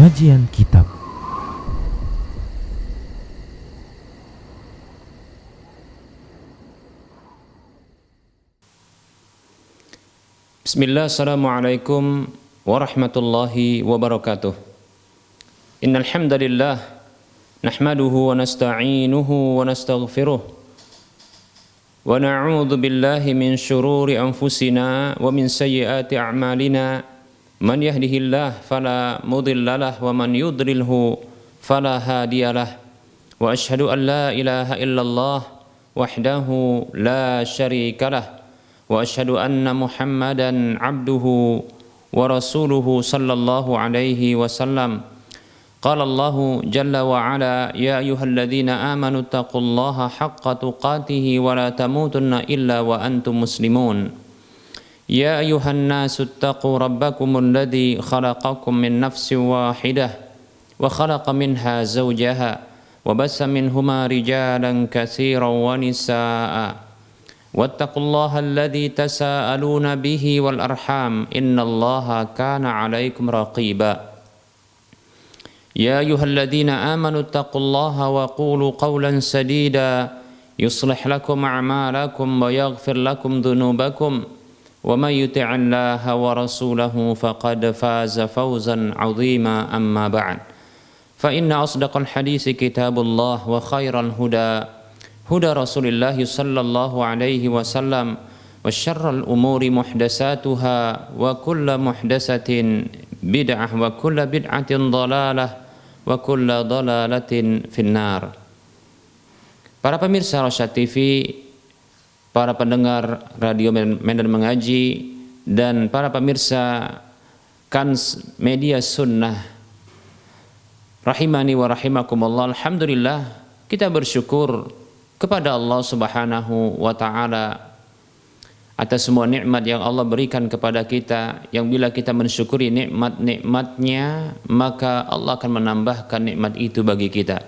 Kajian Kitab. Bismillah, assalamualaikum warahmatullahi wabarakatuh. Innal hamdalillah nahmaduhu wa nasta'inuhu wa nastaghfiruh wa na'udzu billahi min shururi anfusina wa min sayyiati a'malina. Man yahdihillah fala mudhillalah wa man yudlilhu fala hadiyalah. Wa ashhadu an la ilaha illallah wahdahu la syarikalah. Wa ashhadu anna Muhammadan abduhu wa rasuluhu sallallahu alaihi wasallam. Qala Allahu jalla wa ala ya ayyuhalladzina amanu taqullaha haqqa tuqatih wa la tamutunna illa wa antum muslimun. Ya ayyuhan nasu taqu rabbakumul ladzi khalaqakum min nafsin wahidah wa khalaqa minha zawjaha wa bassa minhuma rijalan katsiran wa nisaa'a. Wattaqullaha alladzi tasaaluna bihi wal arham innallaha kana 'alaikum raqiba. Ya ayyuhalladzina amanu taqullaha wa qulu qawlan sadida yuslih lakum a'malakum wa yaghfir lakum dhunubakum wa may yuti'illaha wa rasulahu faqad faza fawzan 'azima amma ba'd. Fa inna asdaqal haditsi kitabullah wa khairal huda huda Rasulillah sallallahu alaihi wasallam wa syarrul umuri muhdatsatuha wa kullu muhdatsatin bid'ah wa kullu bid'atin dhalalah wa kullu dhalalatin finnar. Para pemirsa Rosyad TV, para pendengar radio Medan Mengaji, dan para pemirsa Kans Media Sunnah rahimani wa rahimakumullah. Alhamdulillah, kita bersyukur kepada Allah Subhanahu wa ta'ala atas semua nikmat yang Allah berikan kepada kita, yang bila kita mensyukuri nikmat-nikmatnya maka Allah akan menambahkan nikmat itu bagi kita.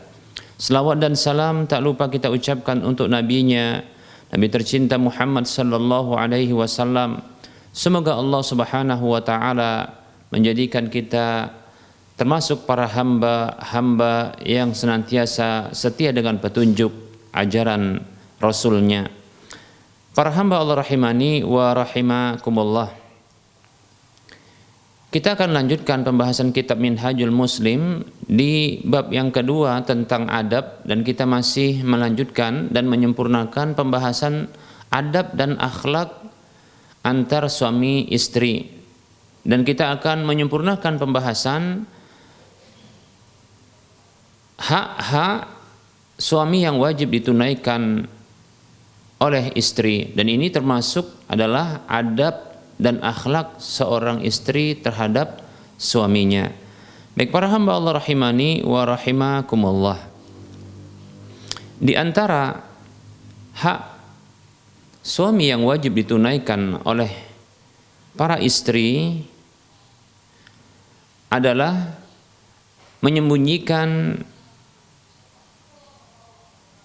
Selawat dan salam tak lupa kita ucapkan untuk nabinya, Nabi tercinta Muhammad sallallahu alaihi wasallam. Semoga Allah Subhanahu wa ta'ala menjadikan kita termasuk para hamba-hamba yang senantiasa setia dengan petunjuk ajaran Rasulnya. Para hamba Allah rahimani wa rahimakumullah. Kita akan lanjutkan pembahasan kitab Minhajul Muslim di bab yang kedua tentang adab, dan kita masih melanjutkan dan menyempurnakan pembahasan adab dan akhlak antar suami istri. Dan kita akan menyempurnakan pembahasan hak-hak suami yang wajib ditunaikan oleh istri, dan ini termasuk adalah adab dan akhlak seorang istri terhadap suaminya. Baik para hamba Allah rahimani wa rahimakumullah, di antara hak suami yang wajib ditunaikan oleh para istri adalah menyembunyikan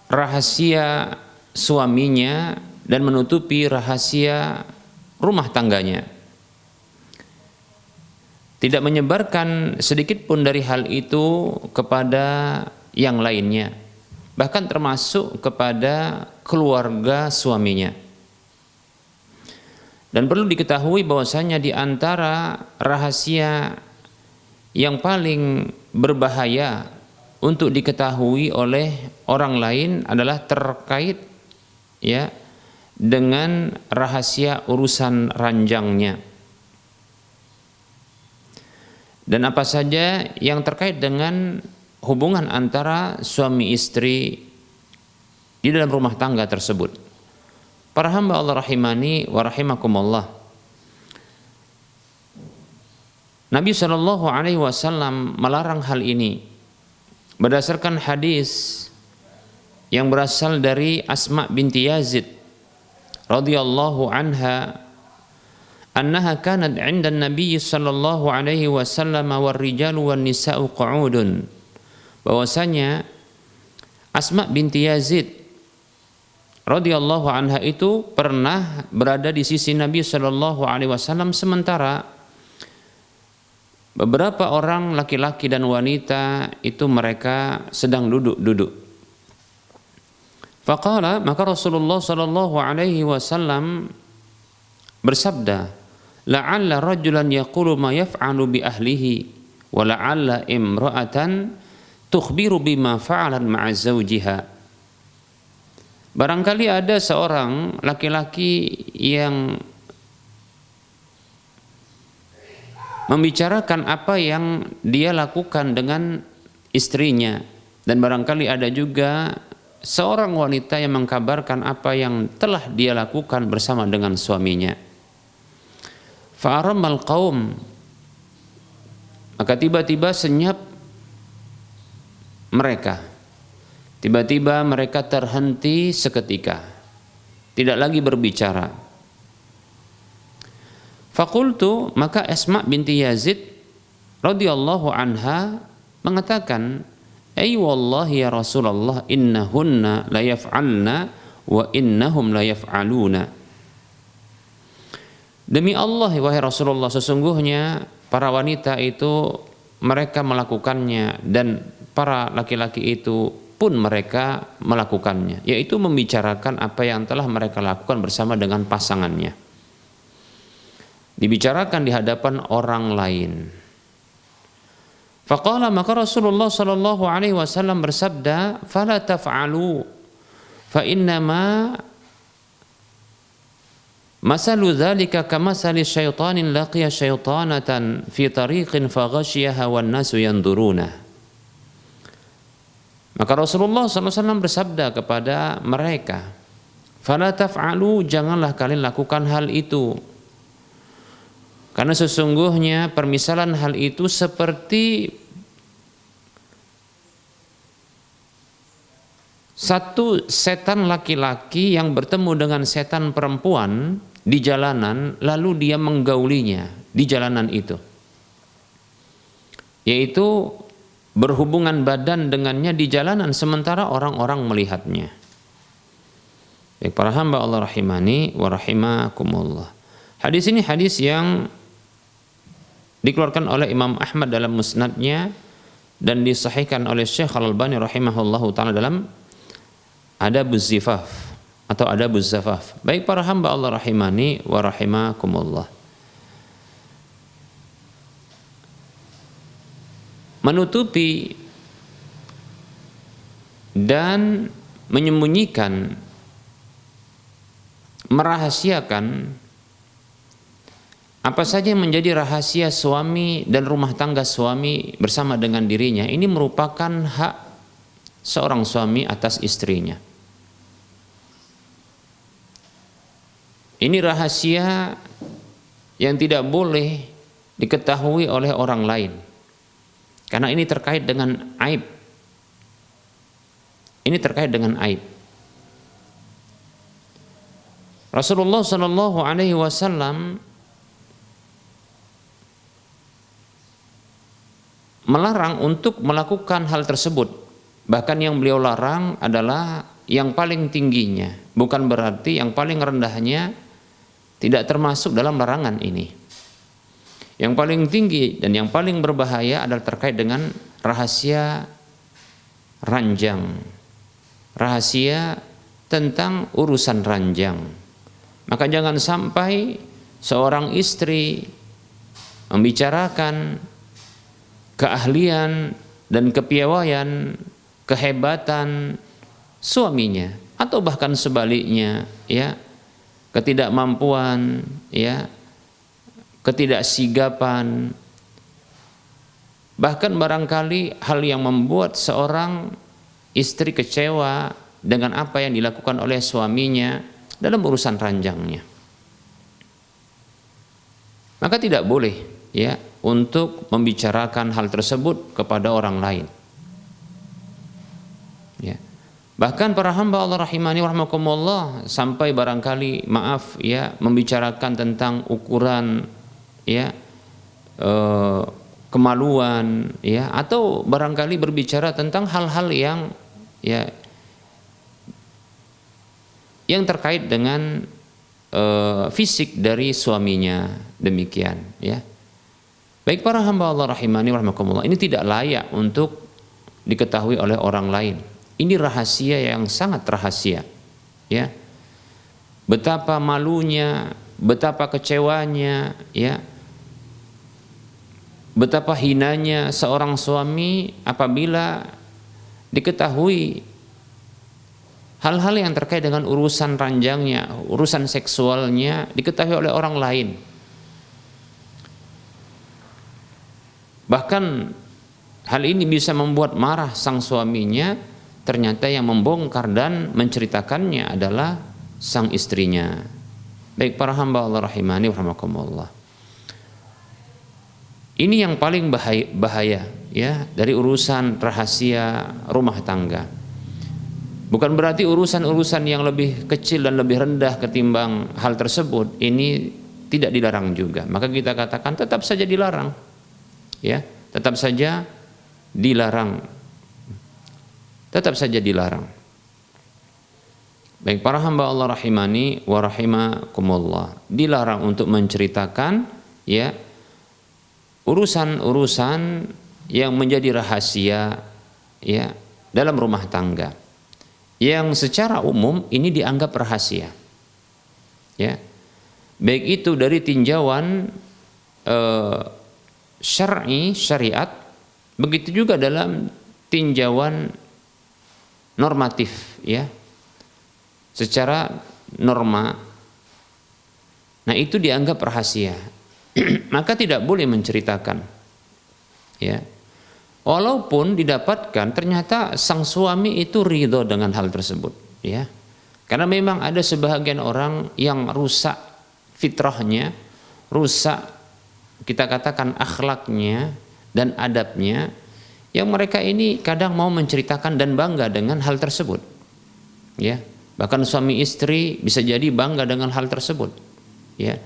rahasia suaminya dan menutupi rahasia rumah tangganya. Tidak menyebarkan sedikit pun dari hal itu kepada yang lainnya, bahkan termasuk kepada keluarga suaminya. Dan perlu diketahui bahwasanya di antara rahasia yang paling berbahaya untuk diketahui oleh orang lain adalah terkait dengan rahasia urusan ranjangnya. Dan apa saja yang terkait dengan hubungan antara suami istri di dalam rumah tangga tersebut. Para hamba Allah rahimani wa rahimakumullah, Nabi sallallahu alaihi wasallam melarang hal ini berdasarkan hadis yang berasal dari Asma binti Yazid radhiyallahu anha, annaha kanat 'inda an-nabiy sallallahu alaihi wasallam war rijalu wan nisa'u qu'udun. Bahwasanya Asma binti Yazid radhiyallahu anha itu pernah berada di sisi Nabi sallallahu alaihi wasallam sementara beberapa orang laki-laki dan wanita itu mereka sedang duduk-duduk. Faqala, maka Rasulullah sallallahu alaihi wasallam bersabda, la'alla rajulan yaqulu ma yaf'alu bi ahlihi wa la'alla imra'atan tukhbiru bima fa'alan ma'a zawjiha. Barangkali ada seorang laki-laki yang membicarakan apa yang dia lakukan dengan istrinya, dan barangkali ada juga seorang wanita yang mengkabarkan apa yang telah dia lakukan bersama dengan suaminya. Fa'aramal qaum, maka tiba-tiba senyap mereka. Tiba-tiba mereka terhenti seketika, tidak lagi berbicara. Fakultu, maka Asma binti Yazid radhiyallahu anha mengatakan, ay wallahi ya Rasulullah, innahunna la yaf'alna wa innahum la yaf'aluna. Demi Allah wahai Rasulullah, sesungguhnya para wanita itu mereka melakukannya dan para laki-laki itu pun mereka melakukannya, yaitu membicarakan apa yang telah mereka lakukan bersama dengan pasangannya. Dibicarakan di hadapan orang lain. Faqala, maka Rasulullah sallallahu alaihi wasallam bersabda, fala taf'alu fa innama masalu dzalika kamasali syaitanin laqiya syaitanatan fi tariqin faghashiyaha wan nasu yanduruna. Maka Rasulullah SAW bersabda kepada mereka, fala taf'alu, janganlah kalian lakukan hal itu, karena sesungguhnya permisalan hal itu seperti satu setan laki-laki yang bertemu dengan setan perempuan di jalanan, lalu dia menggaulinya di jalanan itu, yaitu berhubungan badan dengannya di jalanan sementara orang-orang melihatnya. Baik para hamba Allah rahimani wa rahimakumullah. Hadis ini hadis yang dikeluarkan oleh Imam Ahmad dalam musnadnya dan disahihkan oleh Syekh Al-Albani rahimahullahu taala dalam Adabuz Zifaf atau Adabuz Zafaf. Baik para hamba Allah rahimani wa rahimakumullah. Menutupi dan menyembunyikan, merahasiakan apa saja yang menjadi rahasia suami dan rumah tangga suami bersama dengan dirinya, ini merupakan hak seorang suami atas istrinya. Ini rahasia yang tidak boleh diketahui oleh orang lain, karena ini terkait dengan aib. Ini terkait dengan aib. Rasulullah Shallallahu Alaihi Wasallam melarang untuk melakukan hal tersebut. Bahkan yang beliau larang adalah yang paling tingginya, bukan berarti yang paling rendahnya tidak termasuk dalam larangan ini. Yang paling tinggi dan yang paling berbahaya adalah terkait dengan rahasia ranjang, rahasia tentang urusan ranjang. Maka jangan sampai seorang istri membicarakan keahlian dan kepiawaian, kehebatan suaminya, atau bahkan sebaliknya, ya, ketidakmampuan, ya, ketidaksigapan, bahkan barangkali hal yang membuat seorang istri kecewa dengan apa yang dilakukan oleh suaminya dalam urusan ranjangnya. Maka tidak boleh, ya, untuk membicarakan hal tersebut kepada orang lain. Ya. Bahkan para hamba Allah rahimani warahmatullah sampai barangkali maaf, ya, membicarakan tentang ukuran, ya, kemaluan, ya, atau barangkali berbicara tentang hal-hal yang, ya, yang terkait dengan fisik dari suaminya, demikian, ya. Baik para hamba Allah rahimani warahmatullah, ini tidak layak untuk diketahui oleh orang lain. Ini rahasia yang sangat rahasia, ya. Betapa malunya, betapa kecewanya, ya. Betapa hinanya seorang suami apabila diketahui hal-hal yang terkait dengan urusan ranjangnya, urusan seksualnya diketahui oleh orang lain. Bahkan hal ini bisa membuat marah sang suaminya, ternyata yang membongkar dan menceritakannya adalah sang istrinya. Baik para hamba Allah rahimani wa rahimakumullah. Ini yang paling bahaya ya dari urusan rahasia rumah tangga. Bukan berarti urusan-urusan yang lebih kecil dan lebih rendah ketimbang hal tersebut ini tidak dilarang juga. Maka kita katakan tetap saja dilarang. Ya, tetap saja dilarang. Tetap saja dilarang. Baik para hamba Allah rahimani wa rahimakumullah, dilarang untuk menceritakan ya urusan-urusan yang menjadi rahasia ya dalam rumah tangga, yang secara umum ini dianggap rahasia. Ya. Baik itu dari tinjauan syariat, begitu juga dalam tinjauan normatif ya. Secara norma. Nah, itu dianggap rahasia. Maka tidak boleh menceritakan. Ya. Walaupun didapatkan ternyata sang suami itu ridho dengan hal tersebut, ya. Karena memang ada sebahagian orang yang rusak fitrahnya, rusak kita katakan akhlaknya dan adabnya, yang mereka ini kadang mau menceritakan dan bangga dengan hal tersebut. Ya. Bahkan suami istri bisa jadi bangga dengan hal tersebut. Ya.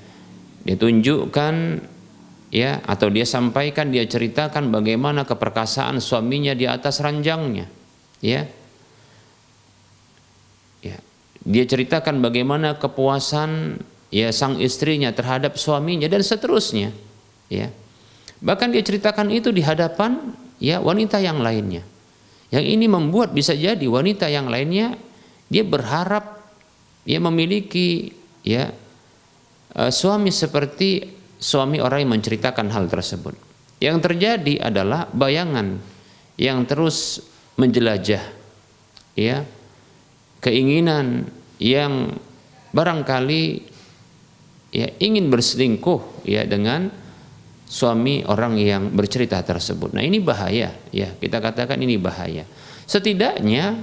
Dia tunjukkan ya, atau dia sampaikan, dia ceritakan bagaimana keperkasaan suaminya di atas ranjangnya, ya. Ya. Dia ceritakan bagaimana kepuasan ya sang istrinya terhadap suaminya dan seterusnya, ya. Bahkan dia ceritakan itu di hadapan ya wanita yang lainnya. Yang ini membuat bisa jadi wanita yang lainnya dia berharap dia memiliki ya suami seperti suami orang yang menceritakan hal tersebut. Yang terjadi adalah bayangan yang terus menjelajah, ya, keinginan yang barangkali ya ingin berselingkuh ya dengan suami orang yang bercerita tersebut. Nah, ini bahaya ya, kita katakan ini bahaya. Setidaknya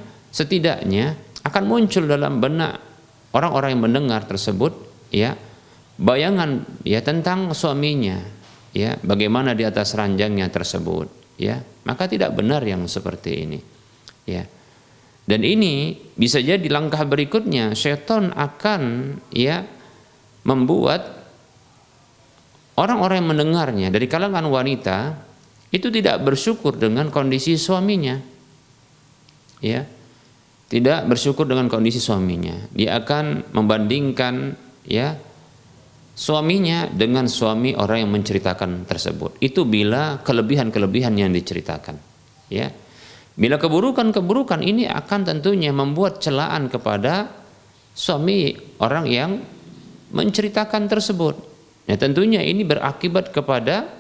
akan muncul dalam benak orang-orang yang mendengar tersebut ya bayangan ya tentang suaminya ya, bagaimana di atas ranjangnya tersebut ya. Maka tidak benar yang seperti ini ya. Dan ini bisa jadi langkah berikutnya, syaitan akan ya membuat orang-orang yang mendengarnya dari kalangan wanita itu tidak bersyukur dengan kondisi suaminya ya. Tidak bersyukur dengan kondisi suaminya. Dia akan membandingkan ya suaminya dengan suami orang yang menceritakan tersebut. Itu bila kelebihan-kelebihan yang diceritakan, ya. Bila keburukan-keburukan ini akan tentunya membuat celaan kepada suami orang yang menceritakan tersebut. Ya, tentunya ini berakibat kepada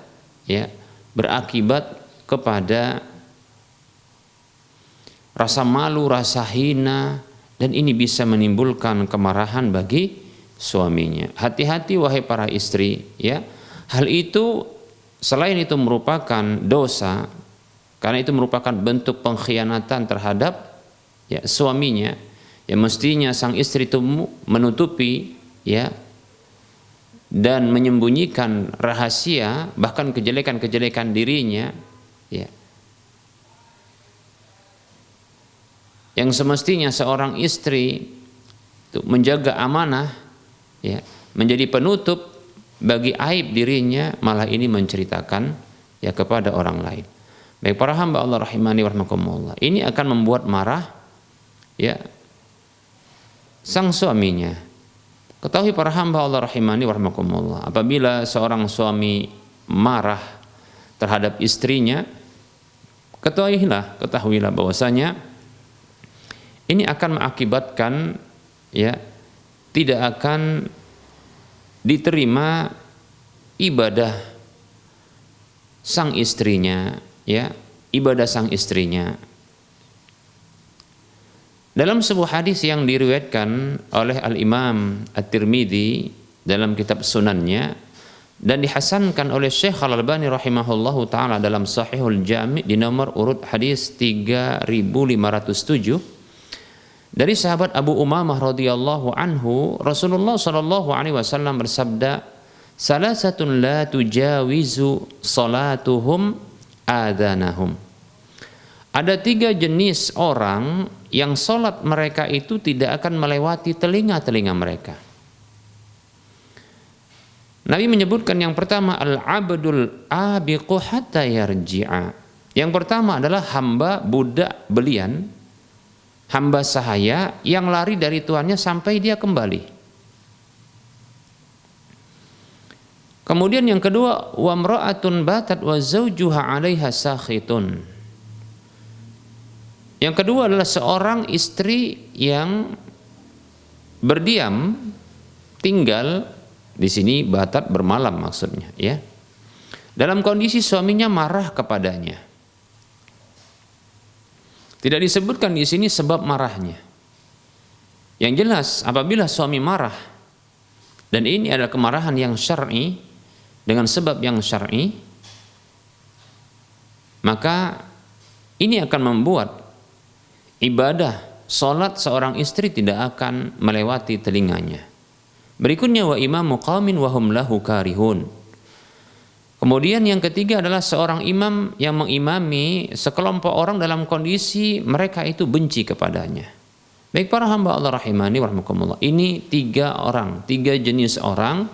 rasa malu, rasa hina, dan ini bisa menimbulkan kemarahan bagi suaminya. Hati-hati wahai para istri ya. Hal itu selain itu merupakan dosa, karena itu merupakan bentuk pengkhianatan terhadap ya suaminya. Ya mestinya sang istri itu menutupi ya dan menyembunyikan rahasia bahkan kejelekan-kejelekan dirinya ya. Yang semestinya seorang istri itu menjaga amanah ya, menjadi penutup bagi aib dirinya, malah ini menceritakan ya kepada orang lain. Baik para hamba Allah rahimani wa rahimakumullah, ini akan membuat marah ya sang suaminya. Ketahui para hamba Allah rahimani wa rahimakumullah, apabila seorang suami marah terhadap istrinya, ketahuilah bahwasanya ini akan mengakibatkan ya tidak akan diterima ibadah sang istrinya, ya, ibadah sang istrinya. Dalam sebuah hadis yang diriwayatkan oleh Al-Imam At-Tirmidzi dalam kitab Sunannya dan dihasankan oleh Syekh Al-Albani rahimahullahu taala dalam Sahihul Jami' di nomor urut hadis 3507 dari sahabat Abu Umamah radhiyallahu anhu, Rasulullah sallallahu alaihi wasallam bersabda, "Salasatun la tujawizu salatuhum adhanahum." Ada 3 jenis orang yang salat mereka itu tidak akan melewati telinga-telinga mereka. Nabi menyebutkan yang pertama al-abdul abiqu hatta yarji'a. Yang pertama adalah hamba budak belian, hamba sahaya yang lari dari tuannya sampai dia kembali. Kemudian yang kedua, wa mra'atun batat wa zawjuha 'alaiha sakhitun. Yang kedua adalah seorang istri yang berdiam, tinggal di sini batat bermalam maksudnya, ya. Dalam kondisi suaminya marah kepadanya. Tidak disebutkan di sini sebab marahnya. Yang jelas apabila suami marah dan ini adalah kemarahan yang syar'i dengan sebab yang syar'i, maka ini akan membuat ibadah salat seorang istri tidak akan melewati telinganya. Berikutnya wa imamu qaumin wa hum lahu karihun. Kemudian yang ketiga adalah seorang imam yang mengimami sekelompok orang dalam kondisi mereka itu benci kepadanya. Baik para hamba Allah rahimani wa rahmakumullah. Ini 3 orang, 3 jenis orang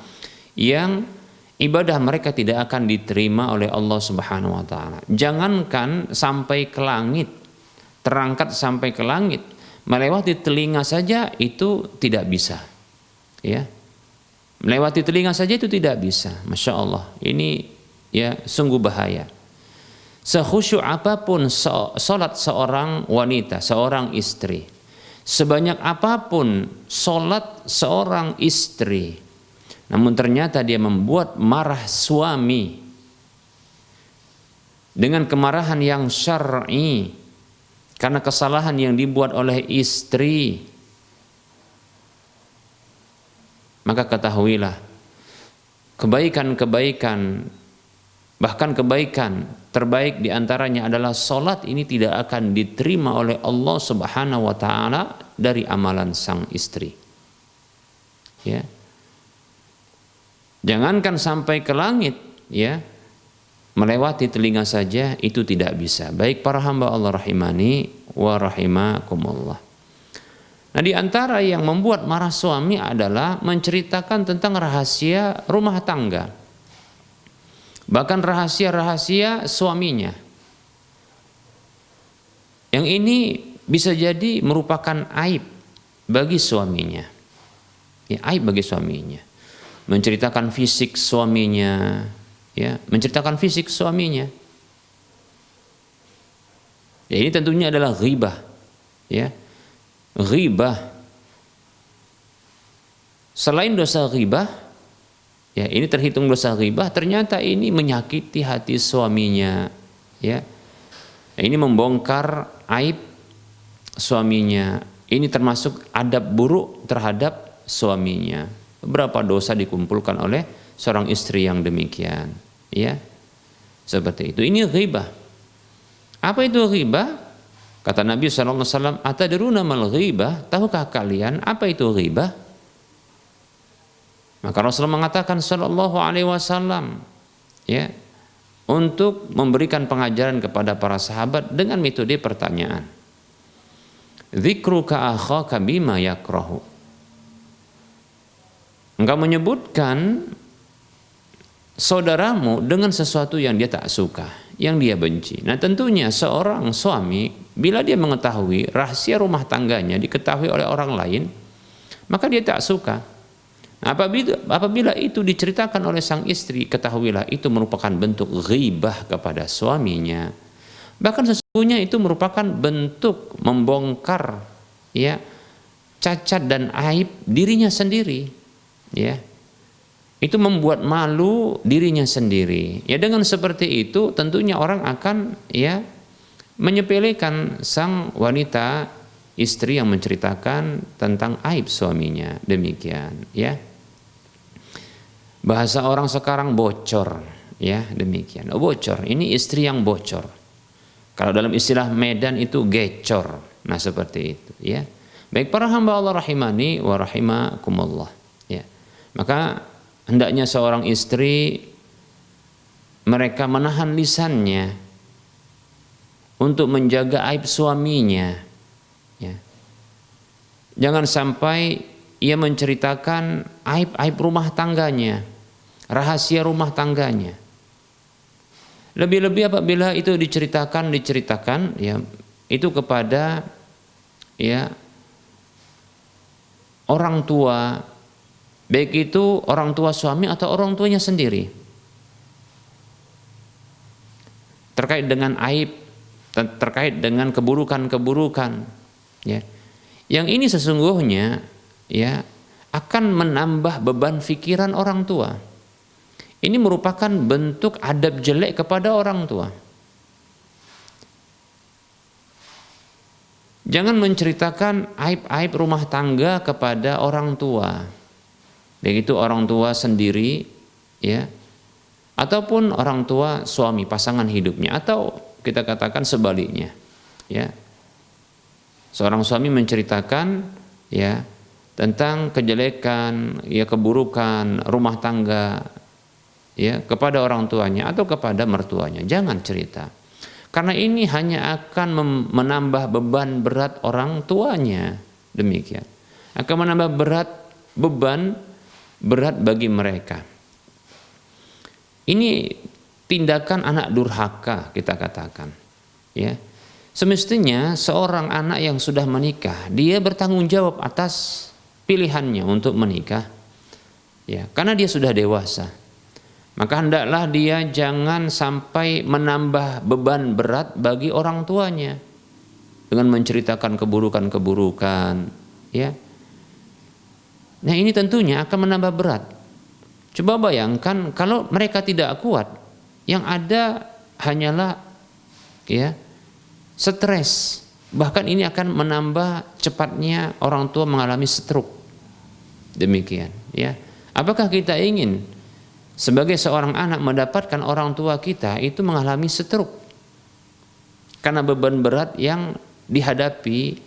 yang ibadah mereka tidak akan diterima oleh Allah Subhanahu wa taala. Jangankan sampai ke langit, terangkat sampai ke langit, melewati telinga saja itu tidak bisa, ya. Melewati telinga saja itu tidak bisa. Masya Allah, ini ya sungguh bahaya. Sekhusyuk apapun solat seorang wanita, seorang istri, sebanyak apapun solat seorang istri, namun ternyata dia membuat marah suami dengan kemarahan yang syar'i karena kesalahan yang dibuat oleh istri, maka ketahuilah kebaikan-kebaikan, bahkan kebaikan terbaik diantaranya adalah salat ini tidak akan diterima oleh Allah Subhanahu wa taala dari amalan sang istri. Ya. Jangankan sampai ke langit, ya. Melewati telinga saja itu tidak bisa. Baik para hamba Allah rahimani wa rahimakumullah. Nah, di antara yang membuat marah suami adalah menceritakan tentang rahasia rumah tangga. Bahkan rahasia-rahasia suaminya. Yang ini bisa jadi merupakan aib bagi suaminya. Ya, aib bagi suaminya. Menceritakan fisik suaminya, ya, menceritakan fisik suaminya. Ya, ini tentunya adalah ghibah, ya. Ghibah. Selain dosa ghibah, ya ini terhitung dosa ghibah, ternyata ini menyakiti hati suaminya, ya. Ini membongkar aib suaminya. Ini termasuk adab buruk terhadap suaminya. Berapa dosa dikumpulkan oleh seorang istri yang demikian, ya. Seperti itu. Ini ghibah. Apa itu ghibah? Kata Nabi SAW, atadruna mal ghibah? Tahukah kalian apa itu ghibah? Maka Rasulullah mengatakan sallallahu alaihi wasallam, ya, untuk memberikan pengajaran kepada para sahabat dengan metode pertanyaan. Dzikruka akhaka bima yakrahu. Engkau menyebutkan saudaramu dengan sesuatu yang dia tak suka, yang dia benci. Nah, tentunya seorang suami bila dia mengetahui rahasia rumah tangganya diketahui oleh orang lain, maka dia tak suka. Apabila itu diceritakan oleh sang istri, ketahuilah itu merupakan bentuk ghibah kepada suaminya. Bahkan sesungguhnya itu merupakan bentuk membongkar ya cacat dan aib dirinya sendiri, ya. Itu membuat malu dirinya sendiri. Ya, dengan seperti itu tentunya orang akan ya menyepelekan sang wanita istri yang menceritakan tentang aib suaminya. Demikian, ya. Bahasa orang sekarang bocor, ya, demikian. Oh, bocor, ini istri yang bocor. Kalau dalam istilah Medan itu gecor. Nah, seperti itu, ya. Baik para hamba Allah rahimani wa rahimakumullah, ya. Maka hendaknya seorang istri mereka menahan lisannya untuk menjaga aib suaminya, ya. Jangan sampai ia menceritakan aib-aib rumah tangganya, rahasia rumah tangganya. Lebih-lebih apabila itu diceritakan ya itu kepada ya orang tua, baik itu orang tua suami atau orang tuanya sendiri, terkait dengan aib, terkait dengan keburukan-keburukan, ya. Yang ini sesungguhnya ya akan menambah beban pikiran orang tua. Ini merupakan bentuk adab jelek kepada orang tua. Jangan menceritakan aib-aib rumah tangga kepada orang tua. Begitu orang tua sendiri, ya, ataupun orang tua suami pasangan hidupnya, atau kita katakan sebaliknya, ya. Seorang suami menceritakan, ya, tentang kejelekan, ya, keburukan rumah tangga, ya, kepada orang tuanya atau kepada mertuanya. Jangan cerita. Karena ini hanya akan menambah beban berat orang tuanya. Demikian. Akan menambah beban berat bagi mereka. Ini tindakan anak durhaka, kita katakan. Ya. Semestinya seorang anak yang sudah menikah, dia bertanggung jawab atas pilihannya untuk menikah. Ya, karena dia sudah dewasa. Maka hendaklah dia jangan sampai menambah beban berat bagi orang tuanya dengan menceritakan keburukan-keburukan, ya. Nah, ini tentunya akan menambah berat. Coba bayangkan kalau mereka tidak kuat, yang ada hanyalah ya stres. Bahkan ini akan menambah cepatnya orang tua mengalami stroke. Demikian, ya. Apakah kita ingin sebagai seorang anak mendapatkan orang tua kita itu mengalami stroke karena beban berat yang dihadapi,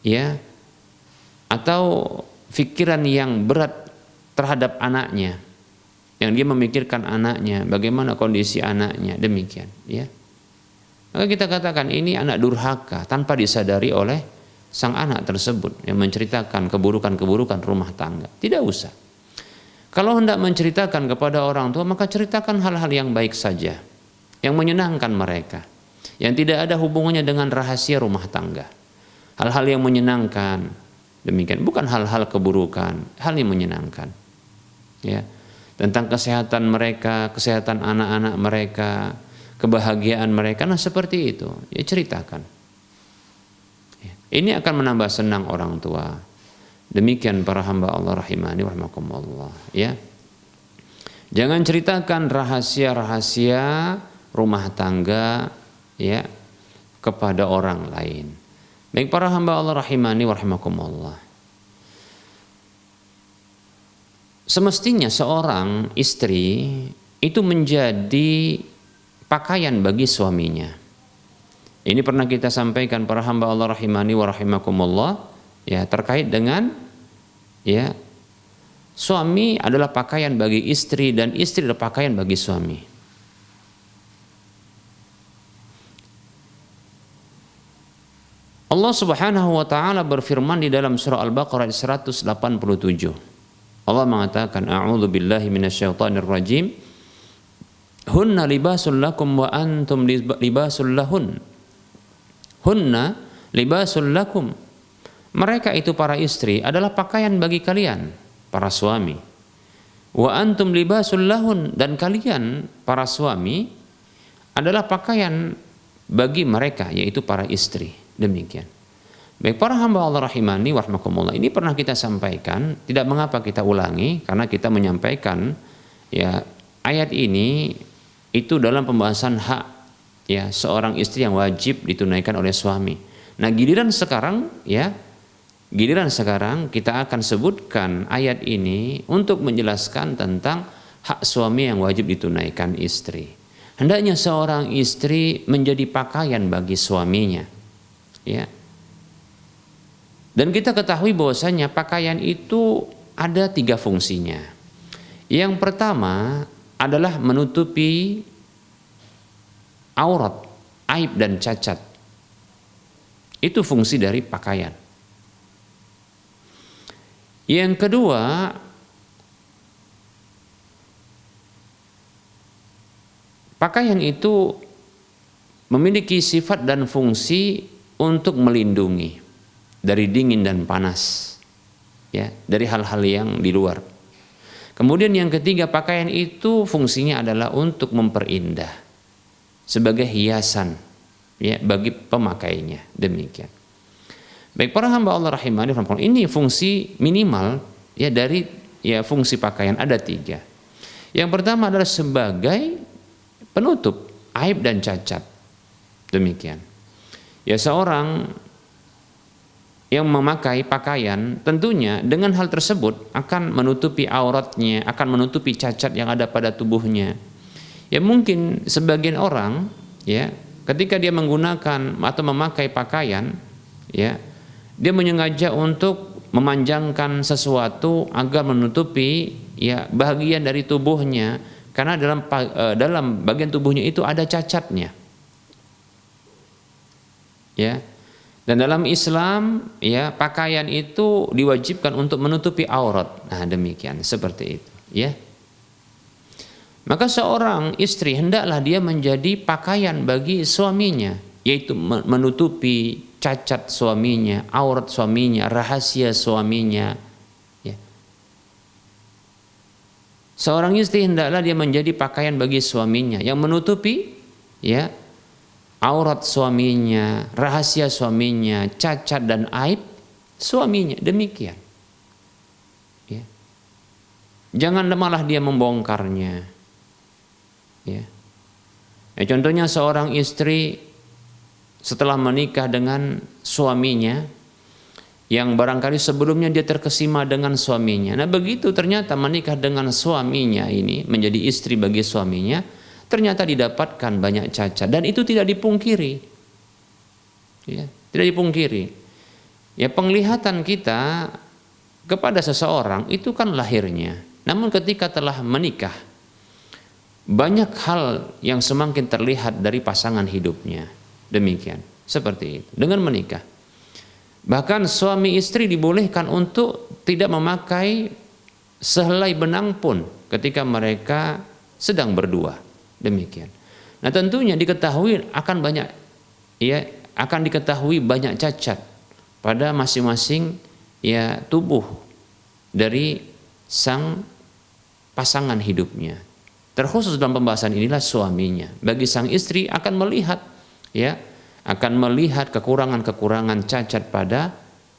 ya, atau pikiran yang berat terhadap anaknya, yang dia memikirkan anaknya, bagaimana kondisi anaknya, demikian, ya. Maka kita katakan ini anak durhaka tanpa disadari oleh sang anak tersebut yang menceritakan keburukan-keburukan rumah tangga. Tidak usah. Kalau hendak menceritakan kepada orang tua, maka ceritakan hal-hal yang baik saja, yang menyenangkan mereka, yang tidak ada hubungannya dengan rahasia rumah tangga. Hal-hal yang menyenangkan, demikian, bukan hal-hal keburukan, hal yang menyenangkan. Ya, tentang kesehatan mereka, kesehatan anak-anak mereka, kebahagiaan mereka, nah seperti itu, ya ceritakan. Ya, ini akan menambah senang orang tua. Demikian para hamba Allah rahimani wa rahimakumullah, ya. Jangan ceritakan rahasia-rahasia rumah tangga, ya, kepada orang lain. Baik para hamba Allah rahimani wa rahimakumullah. Semestinya seorang istri itu menjadi pakaian bagi suaminya. Ini pernah kita sampaikan para hamba Allah rahimani wa rahimakumullah, ya, terkait dengan ya suami adalah pakaian bagi istri dan istri adalah pakaian bagi suami. Allah Subhanahu wa taala berfirman di dalam surah Al-Baqarah 187. Allah mengatakan, a'udzu billahi minasyaitonir rajim. Hunna libasul lakum wa antum libasul lahun. Hunna libasul lakum. Mereka itu para istri adalah pakaian bagi kalian. para suami. Wa antum libasul lahun, dan kalian para suami adalah pakaian bagi mereka, yaitu para istri. Demikian. Baik para hamba Allah rahimani wa rahmakumullah, ini pernah kita sampaikan, tidak mengapa kita ulangi karena kita menyampaikan ya ayat ini itu dalam pembahasan hak ya seorang istri yang wajib ditunaikan oleh suami. Nah, giliran sekarang kita akan sebutkan ayat ini untuk menjelaskan tentang hak suami yang wajib ditunaikan istri. Hendaknya seorang istri menjadi pakaian bagi suaminya. Ya. Dan kita ketahui bahwasanya pakaian itu ada 3 fungsinya. Yang pertama adalah menutupi aurat, aib dan cacat. Itu fungsi dari pakaian. Yang kedua, pakaian itu memiliki sifat dan fungsi untuk melindungi dari dingin dan panas, ya, dari hal-hal yang di luar. Kemudian yang ketiga, pakaian itu fungsinya adalah untuk memperindah sebagai hiasan, ya, bagi pemakainya. Demikian. Baik para hamba Allah rahimani, ini fungsi minimal ya dari ya fungsi pakaian ada 3. Yang pertama adalah sebagai penutup aib dan cacat. Demikian. Ya seorang yang memakai pakaian tentunya dengan hal tersebut akan menutupi auratnya, akan menutupi cacat yang ada pada tubuhnya. Ya mungkin sebagian orang ya ketika dia menggunakan atau memakai pakaian ya dia menyengaja untuk memanjangkan sesuatu agar menutupi ya bagian dari tubuhnya karena dalam bagian tubuhnya itu ada cacatnya. Ya. Dan dalam Islam ya pakaian itu diwajibkan untuk menutupi aurat. Nah, demikian seperti itu, ya. Maka seorang istri hendaklah dia menjadi pakaian bagi suaminya, yaitu menutupi cacat suaminya, aurat suaminya, rahasia suaminya. Ya. Seorang istri hendaklah dia menjadi pakaian bagi suaminya yang menutupi ya aurat suaminya, rahasia suaminya, cacat dan aib suaminya. Demikian. Ya. Jangan malah dia membongkarnya. Ya. Contohnya seorang istri setelah menikah dengan suaminya yang barangkali sebelumnya dia terkesima dengan suaminya. Nah begitu ternyata menikah dengan suaminya ini menjadi istri bagi suaminya, ternyata didapatkan banyak cacat dan itu tidak dipungkiri. Ya, tidak dipungkiri. Ya penglihatan kita kepada seseorang itu kan lahirnya. Namun ketika telah menikah, banyak hal yang semakin terlihat dari pasangan hidupnya. Demikian, seperti itu. Dengan menikah, bahkan suami istri dibolehkan untuk tidak memakai sehelai benang pun ketika mereka sedang berdua. Demikian. Nah tentunya diketahui akan diketahui banyak cacat pada masing-masing ya tubuh dari sang pasangan hidupnya. Terkhusus dalam pembahasan inilah suaminya. Bagi sang istri akan melihat kekurangan-kekurangan cacat pada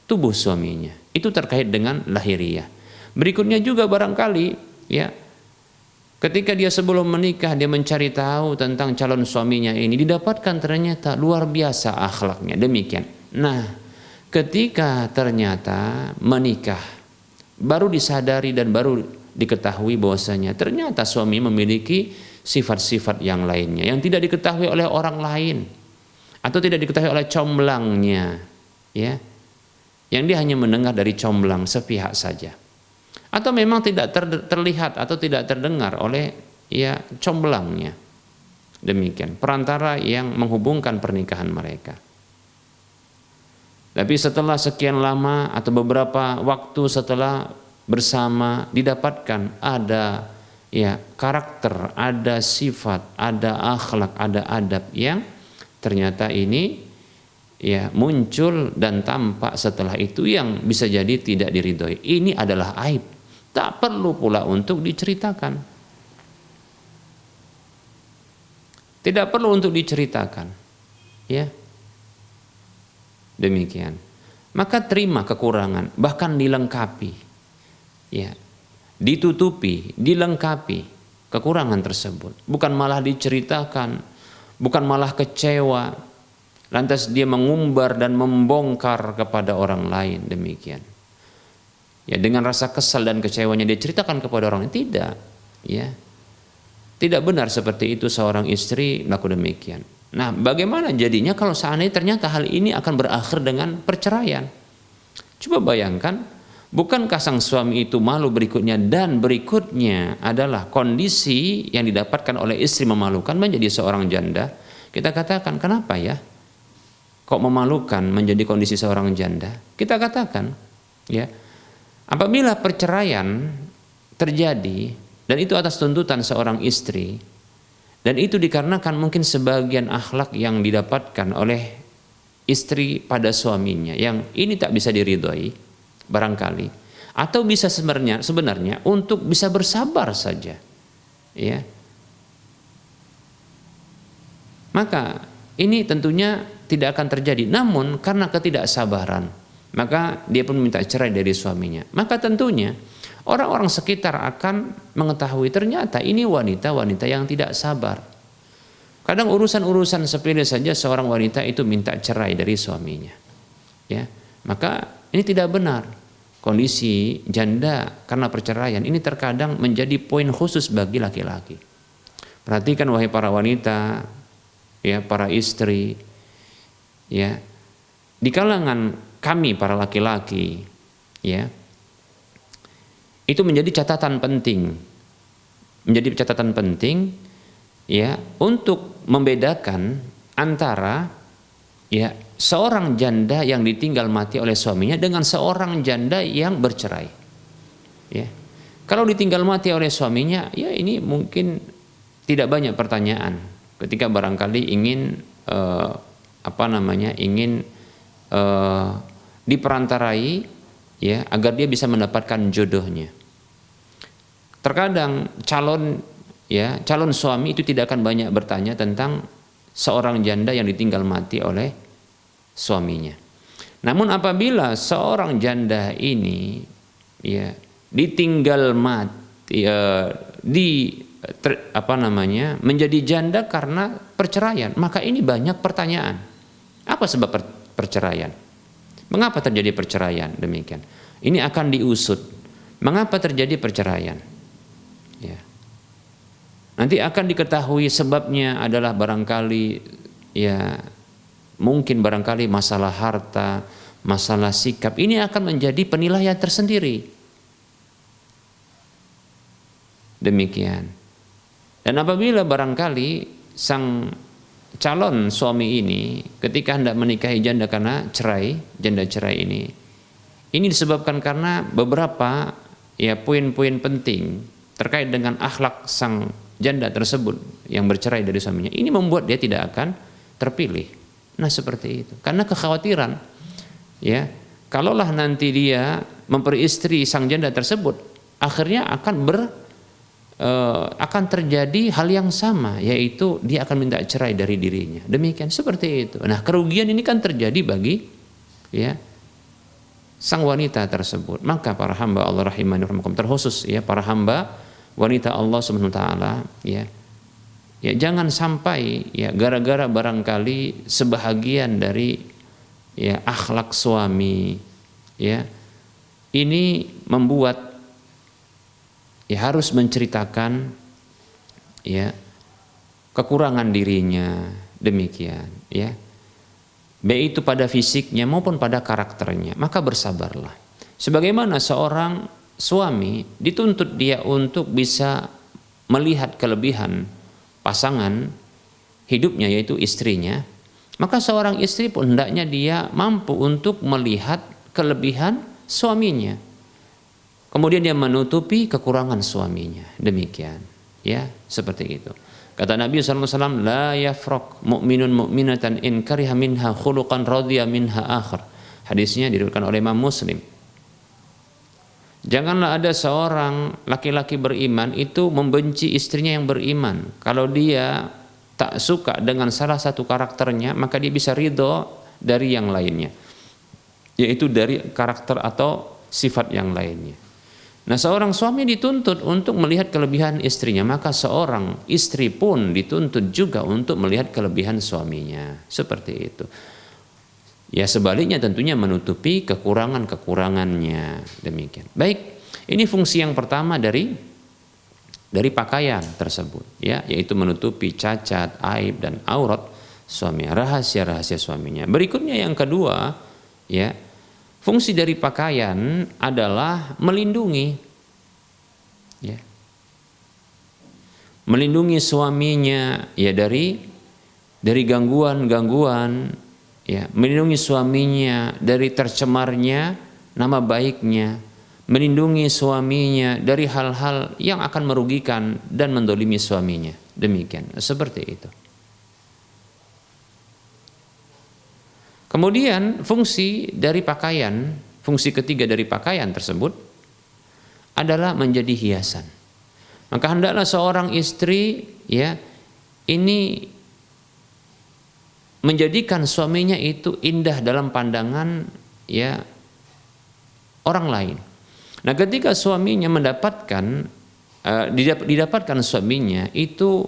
tubuh suaminya. Itu terkait dengan lahiriah. Berikutnya juga barangkali ya ketika dia sebelum menikah dia mencari tahu tentang calon suaminya ini, didapatkan ternyata luar biasa akhlaknya. Demikian. Nah, ketika ternyata menikah baru disadari dan baru diketahui bahwasanya ternyata suami memiliki sifat-sifat yang lainnya yang tidak diketahui oleh orang lain atau tidak diketahui oleh comblangnya, ya, yang dia hanya mendengar dari comblang sepihak saja, atau memang tidak terlihat atau tidak terdengar oleh ya comblangnya. Demikian perantara yang menghubungkan pernikahan mereka. Tapi setelah sekian lama atau beberapa waktu setelah bersama didapatkan ada ya karakter, ada sifat, ada akhlak, ada adab yang ternyata ini ya muncul dan tampak setelah itu yang bisa jadi tidak diridhoi. Ini adalah aib. tak perlu pula untuk diceritakan. Tidak perlu untuk diceritakan. Ya. Demikian. Maka terima kekurangan, bahkan dilengkapi. Ya. Ditutupi, dilengkapi kekurangan tersebut. Bukan malah diceritakan, bukan malah kecewa, lantas dia mengumbar dan membongkar kepada orang lain. Demikian. Ya, dengan rasa kesal dan kecewanya dia ceritakan kepada orang lain. Tidak. Ya. Tidak benar seperti itu seorang istri melakukan demikian. Nah, bagaimana jadinya kalau seandainya ternyata hal ini akan berakhir dengan perceraian? Coba bayangkan, bukankah sang suami itu malu berikutnya, dan berikutnya adalah kondisi yang didapatkan oleh istri memalukan menjadi seorang janda? Kita katakan, kenapa ya kok memalukan menjadi kondisi seorang janda? Kita katakan, ya, apabila perceraian terjadi dan itu atas tuntutan seorang istri, dan itu dikarenakan mungkin sebagian akhlak yang didapatkan oleh istri pada suaminya yang ini tak bisa diridhoi barangkali, atau bisa sebenarnya untuk bisa bersabar saja, ya, maka ini tentunya tidak akan terjadi. Namun karena ketidaksabaran, maka dia pun minta cerai dari suaminya. Maka tentunya orang-orang sekitar akan mengetahui ternyata ini wanita-wanita yang tidak sabar. Kadang urusan-urusan sepele saja seorang wanita itu minta cerai dari suaminya. Ya, maka ini tidak benar. Kondisi janda karena perceraian ini terkadang menjadi poin khusus bagi laki-laki. Perhatikan wahai para wanita, ya, para istri, ya, di kalangan kami para laki-laki, ya, itu menjadi catatan penting, ya, untuk membedakan antara, ya, seorang janda yang ditinggal mati oleh suaminya dengan seorang janda yang bercerai. Ya. Kalau ditinggal mati oleh suaminya, ya ini mungkin tidak banyak pertanyaan ketika barangkali ingin diperantarai, ya, agar dia bisa mendapatkan jodohnya. Terkadang calon suami itu tidak akan banyak bertanya tentang seorang janda yang ditinggal mati oleh suaminya. Namun apabila seorang janda ini, ya, ditinggal mati, menjadi janda karena perceraian, maka ini banyak pertanyaan. Apa sebab perceraian? Mengapa terjadi perceraian? Demikian. Ini akan diusut. Mengapa terjadi perceraian? Ya. Nanti akan diketahui sebabnya adalah barangkali, ya, mungkin barangkali masalah harta, masalah sikap. Ini akan menjadi penilaian tersendiri. Demikian. Dan apabila barangkali sang calon suami ini ketika hendak menikahi janda karena janda cerai ini disebabkan karena beberapa, ya, poin-poin penting terkait dengan akhlak sang janda tersebut yang bercerai dari suaminya. Ini membuat dia tidak akan terpilih. Nah, seperti itu. Karena kekhawatiran, ya, kalaulah nanti dia memperistri sang janda tersebut, akhirnya akan terjadi hal yang sama, yaitu dia akan minta cerai dari dirinya. Demikian, seperti itu. Nah, kerugian ini kan terjadi bagi, ya, sang wanita tersebut. Maka para hamba Allah rahimani rahimakum, terkhusus, ya, para hamba wanita Allah Subhanahu wa taala, ya, jangan sampai, ya, gara-gara barangkali sebahagian dari, ya, akhlak suami, ya, ini membuat, ya, harus menceritakan, ya, kekurangan dirinya. Demikian, ya, baik itu pada fisiknya maupun pada karakternya. Maka bersabarlah. Sebagaimana seorang suami dituntut dia untuk bisa melihat kelebihan pasangan hidupnya, yaitu istrinya, maka seorang istri pun hendaknya dia mampu untuk melihat kelebihan suaminya, kemudian dia menutupi kekurangan suaminya. Demikian, ya, seperti itu. Kata Nabi SAW, la yafraq mu'minun mu'minatan in kariha minha khuluqan radhiya minha akhar. Hadisnya diriwayatkan oleh Imam Muslim. Janganlah ada seorang laki-laki beriman itu membenci istrinya yang beriman. Kalau dia tak suka dengan salah satu karakternya, maka dia bisa ridho dari yang lainnya, yaitu dari karakter atau sifat yang lainnya. Nah, seorang suami dituntut untuk melihat kelebihan istrinya, maka seorang istri pun dituntut juga untuk melihat kelebihan suaminya. Seperti itu. Ya, sebaliknya tentunya menutupi kekurangan-kekurangannya. Demikian. Baik, ini fungsi yang pertama dari pakaian tersebut, ya, yaitu menutupi cacat, aib dan aurat suaminya, rahasia-rahasia suaminya. Berikutnya yang kedua, ya, fungsi dari pakaian adalah melindungi, ya, melindungi suaminya, ya, dari gangguan-gangguan, ya, melindungi suaminya dari tercemarnya nama baiknya, melindungi suaminya dari hal-hal yang akan merugikan dan mendolimi suaminya. Demikian, seperti itu. Kemudian fungsi dari pakaian, fungsi ketiga dari pakaian tersebut adalah menjadi hiasan. Maka hendaklah seorang istri, ya, ini menjadikan suaminya itu indah dalam pandangan, ya, orang lain. Nah, ketika suaminya didapatkan suaminya itu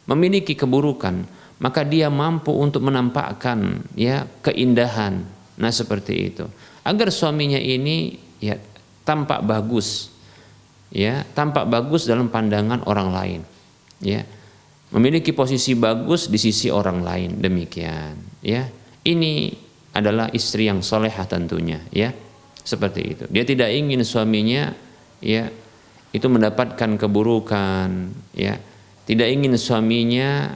memiliki keburukan, maka dia mampu untuk menampakkan, ya, keindahan. Nah, seperti itu. Agar suaminya ini, ya, tampak bagus, ya, tampak bagus dalam pandangan orang lain, ya, memiliki posisi bagus di sisi orang lain. Demikian, ya. Ini adalah istri yang solehah tentunya, ya, seperti itu. Dia tidak ingin suaminya, ya, itu mendapatkan keburukan, ya, tidak ingin suaminya,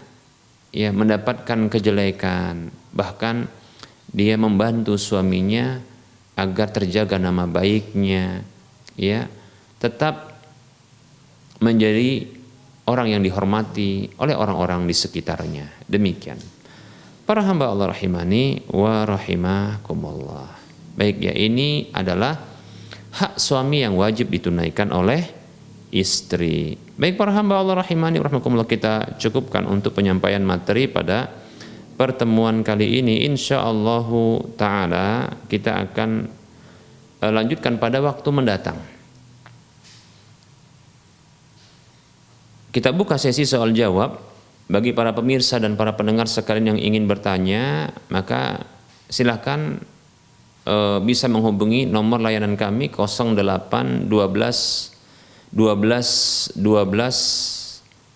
ya, mendapatkan kejelekan. Bahkan dia membantu suaminya agar terjaga nama baiknya, ya, tetap menjadi orang yang dihormati oleh orang-orang di sekitarnya. Demikian. Para hamba Allah rahimani wa rahimakumullah. Baik, ya, ini adalah hak suami yang wajib ditunaikan oleh istri. Baik, para hamba Allah rahimani wa rahimakumullah, kita cukupkan untuk penyampaian materi pada pertemuan kali ini. Insyaallah taala kita akan lanjutkan pada waktu mendatang. Kita buka sesi soal jawab. Bagi para pemirsa dan para pendengar sekalian yang ingin bertanya, maka silakan bisa menghubungi nomor layanan kami 08 12 12 12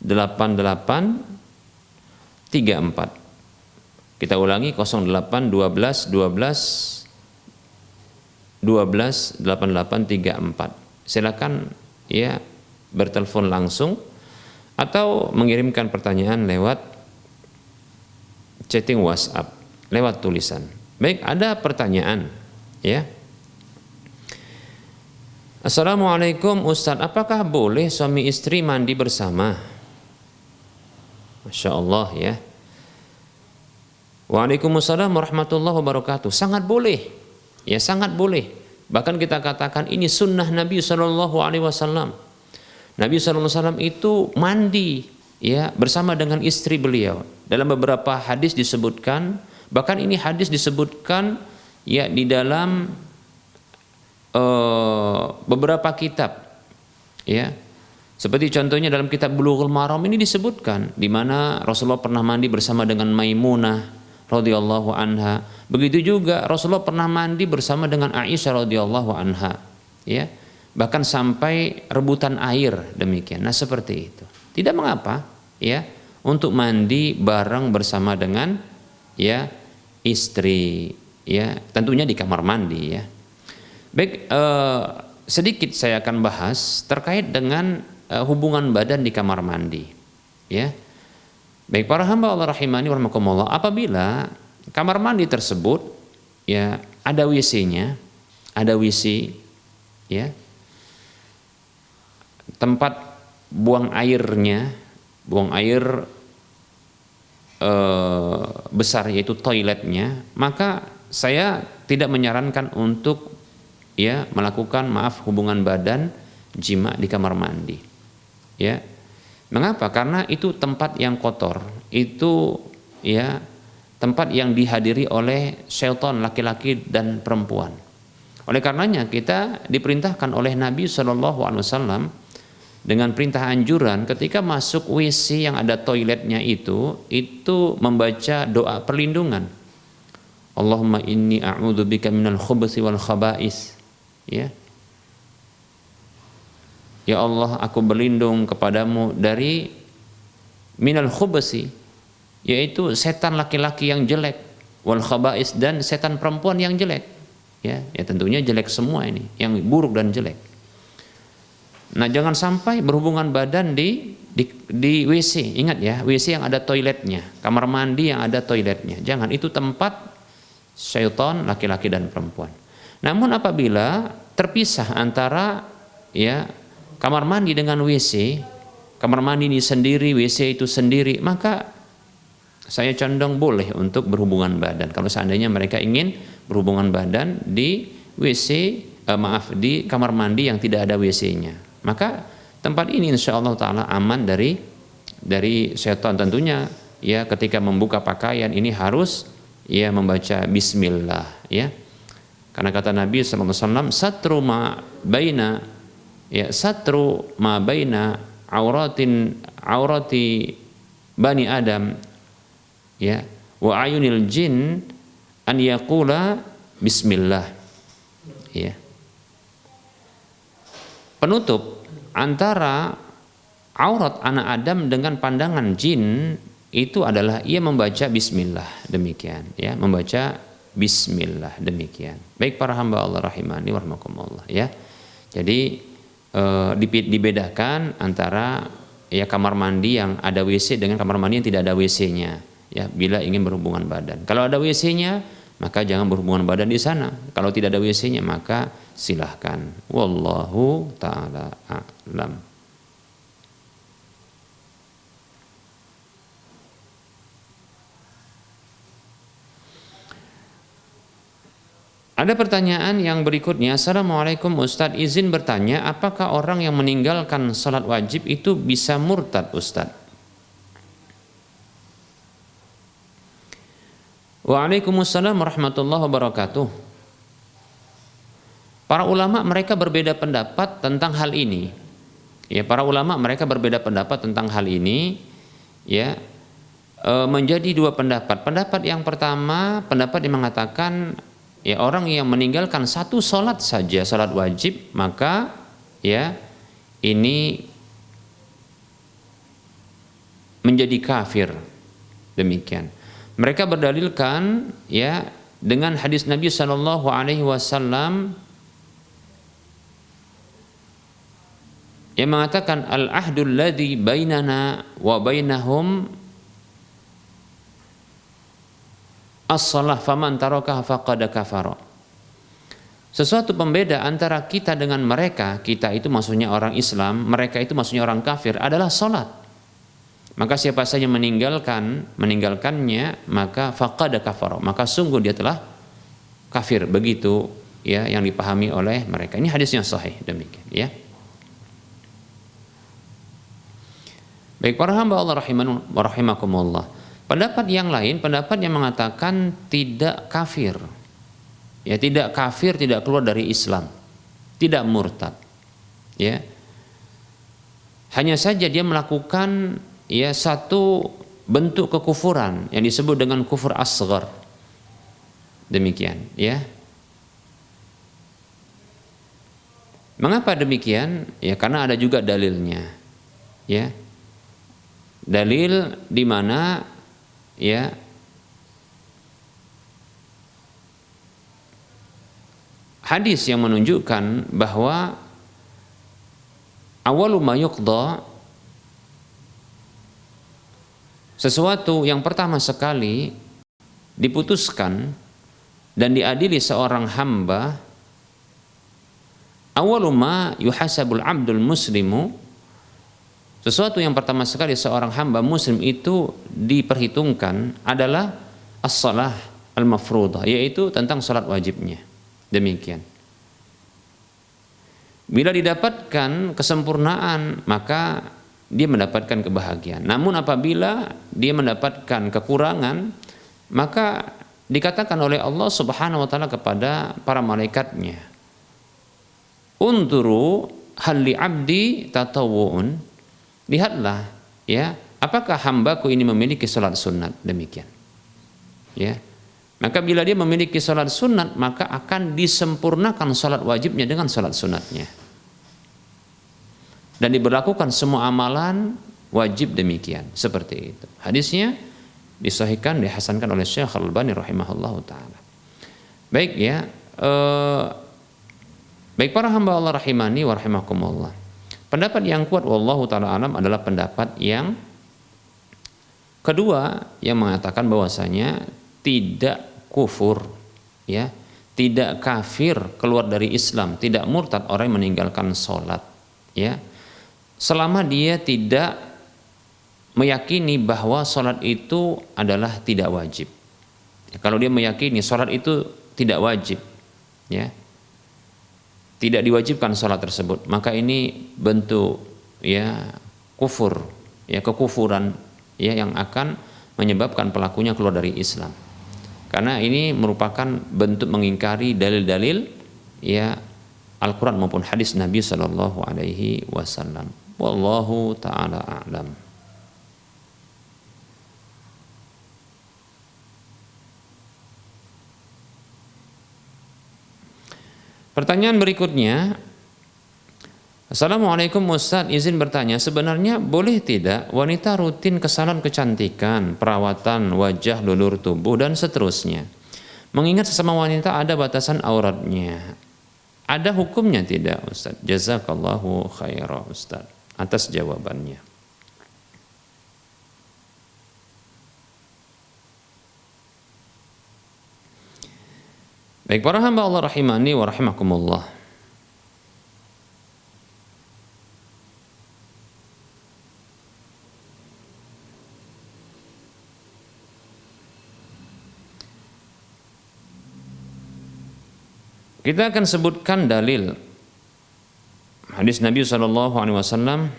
88 34. Kita ulangi 08 12 12 12 88 34. Silakan, ya, bertelepon langsung atau mengirimkan pertanyaan lewat chatting WhatsApp, lewat tulisan. Baik, ada pertanyaan, ya. Assalamualaikum Ustaz, apakah boleh suami istri mandi bersama? Masya Allah, ya. Waalaikumsalam warahmatullahi wabarakatuh. Sangat boleh, ya, sangat boleh. Bahkan kita katakan ini sunnah Nabi SAW. Nabi SAW itu mandi, ya, bersama dengan istri beliau. Dalam beberapa hadis disebutkan, bahkan ini hadis disebutkan, ya, di dalam beberapa kitab, ya, seperti contohnya dalam kitab Bulughul Maram ini disebutkan di mana Rasulullah pernah mandi bersama dengan Maimunah radhiyallahu anha. Begitu juga Rasulullah pernah mandi bersama dengan Aisyah radhiyallahu anha, ya, bahkan sampai rebutan air. Demikian. Nah, seperti itu. Tidak mengapa, ya, untuk mandi bareng bersama dengan, ya, istri, ya, tentunya di kamar mandi, ya. Baik, sedikit saya akan bahas terkait dengan hubungan badan di kamar mandi, ya. Baik, para hamba Allah rahimani wa rahimakumullah, apabila kamar mandi tersebut, ya, ada WC-nya, ada WC, ya, tempat buang airnya, buang air besar, yaitu toiletnya, maka saya tidak menyarankan untuk ya melakukan hubungan badan jima di kamar mandi. Ya. Mengapa? Karena itu tempat yang kotor. Itu ya tempat yang dihadiri oleh syaitan laki-laki dan perempuan. Oleh karenanya kita diperintahkan oleh Nabi SAW dengan perintah anjuran ketika masuk WC yang ada toiletnya itu membaca doa perlindungan. Allahumma inni a'udzubika minal khubuthi wal khaba'is. Ya. Ya Allah, aku berlindung kepadamu dari minal khubuthi, yaitu setan laki-laki yang jelek, wal khaba'is, dan setan perempuan yang jelek. Ya tentunya jelek semua ini, yang buruk dan jelek. Nah, jangan sampai berhubungan badan di WC. Ingat ya, WC yang ada toiletnya, kamar mandi yang ada toiletnya. Jangan, itu tempat syaitan laki-laki dan perempuan. Namun apabila terpisah antara ya kamar mandi dengan WC, kamar mandi ini sendiri, WC itu sendiri, maka saya condong boleh untuk berhubungan badan. Kalau seandainya mereka ingin berhubungan badan di WC, di kamar mandi yang tidak ada WC-nya, maka tempat ini insya Allah Taala aman dari syaitan. Tentunya ya ketika membuka pakaian ini harus ya membaca Bismillah, ya, karena kata Nabi SAW, satru ma baina aurati bani Adam, ya, wa ayunil jin an yaqula Bismillah, ya. Penutup antara aurat anak Adam dengan pandangan jin itu adalah ia membaca Bismillah, demikian, ya, membaca Bismillah, demikian. Baik para hamba Allah rahimani wa rahmakumullah, ya. Jadi dibedakan antara ya kamar mandi yang ada WC dengan kamar mandi yang tidak ada WC-nya, ya, bila ingin berhubungan badan. Kalau ada WC-nya maka jangan berhubungan badan di sana. Kalau tidak ada WC-nya maka silahkan. Wallahu ta'ala a'lam. Ada pertanyaan yang berikutnya. Assalamualaikum Ustadz, izin bertanya, apakah orang yang meninggalkan salat wajib itu bisa murtad Ustadz? Waalaikumsalam warahmatullahi wabarakatuh. Para ulama mereka berbeda pendapat tentang hal ini. Ya, para ulama mereka berbeda pendapat tentang hal ini, ya, menjadi dua pendapat. Pendapat yang pertama, pendapat yang mengatakan ya orang yang meninggalkan satu salat saja, salat wajib, maka ya ini menjadi kafir. Demikian. Mereka berdalilkan ya dengan hadis Nabi Shallallahu Alaihi Wasallam yang mengatakan al-ahdul ladzi bainana wa bainahum as-salah faman tarakaha faqad kafara. Sesuatu pembeda antara kita dengan mereka, kita itu maksudnya orang Islam, mereka itu maksudnya orang kafir, adalah salat. Maka siapa saja meninggalkannya maka faqad kafara, maka sungguh dia telah kafir. Begitu ya yang dipahami oleh mereka. Ini hadisnya sahih, demikian, ya. Baik para hamba Allah rahimakumullah. Pendapat yang lain, pendapat yang mengatakan tidak kafir. Ya, tidak kafir, tidak keluar dari Islam, tidak murtad. Ya. Hanya saja dia melakukan ya satu bentuk kekufuran yang disebut dengan kufur asghar. Demikian, ya. Mengapa demikian? Ya karena ada juga dalilnya. Ya. Dalil di mana ya hadis yang menunjukkan bahwa awalu ma yuqda, sesuatu yang pertama sekali diputuskan dan diadili seorang hamba, awalu ma yuhasabul abdul muslimu, sesuatu yang pertama sekali seorang hamba muslim itu diperhitungkan adalah as-salah al-mafruḍah, yaitu tentang salat wajibnya. Demikian. Bila didapatkan kesempurnaan, maka dia mendapatkan kebahagiaan. Namun apabila dia mendapatkan kekurangan, maka dikatakan oleh Allah Subhanahu wa taala kepada para malaikatnya, "Unduru hal li 'abdi tatawwu'un." Lihatlah, ya, apakah hambaku ini memiliki salat sunat, demikian. Ya. Maka bila dia memiliki salat sunat, maka akan disempurnakan salat wajibnya dengan salat sunatnya. Dan diberlakukan semua amalan wajib demikian, seperti itu. Hadisnya disahihkan, dihasankan oleh Syekh Al-Albani rahimahullahu taala. Baik ya, baik para hamba Allah rahimani wa rahimakumullah. Pendapat yang kuat wallahu taala alam adalah pendapat yang kedua, yang mengatakan bahwasanya tidak kufur, ya, tidak kafir keluar dari Islam, tidak murtad orang yang meninggalkan sholat, ya, selama dia tidak meyakini bahwa sholat itu adalah tidak wajib. Ya, kalau dia meyakini sholat itu tidak wajib, ya, tidak diwajibkan sholat tersebut, maka ini bentuk, ya, kufur, ya, kekufuran, ya, yang akan menyebabkan pelakunya keluar dari Islam. Karena ini merupakan bentuk mengingkari dalil-dalil, ya, Al-Quran maupun hadis Nabi Sallallahu Alaihi Wasallam. Wallahu taala a'lam. Pertanyaan berikutnya, Assalamualaikum Ustaz, izin bertanya, sebenarnya boleh tidak wanita rutin ke salon kecantikan, perawatan wajah, lulur tubuh, dan seterusnya? Mengingat sesama wanita ada batasan auratnya. Ada hukumnya tidak Ustaz? Jazakallahu khairan Ustaz atas jawabannya. Baik para hamba Allah rahimani wa rahimakumullah. Kita akan sebutkan dalil hadis Nabi Sallallahu Alaihi Wasallam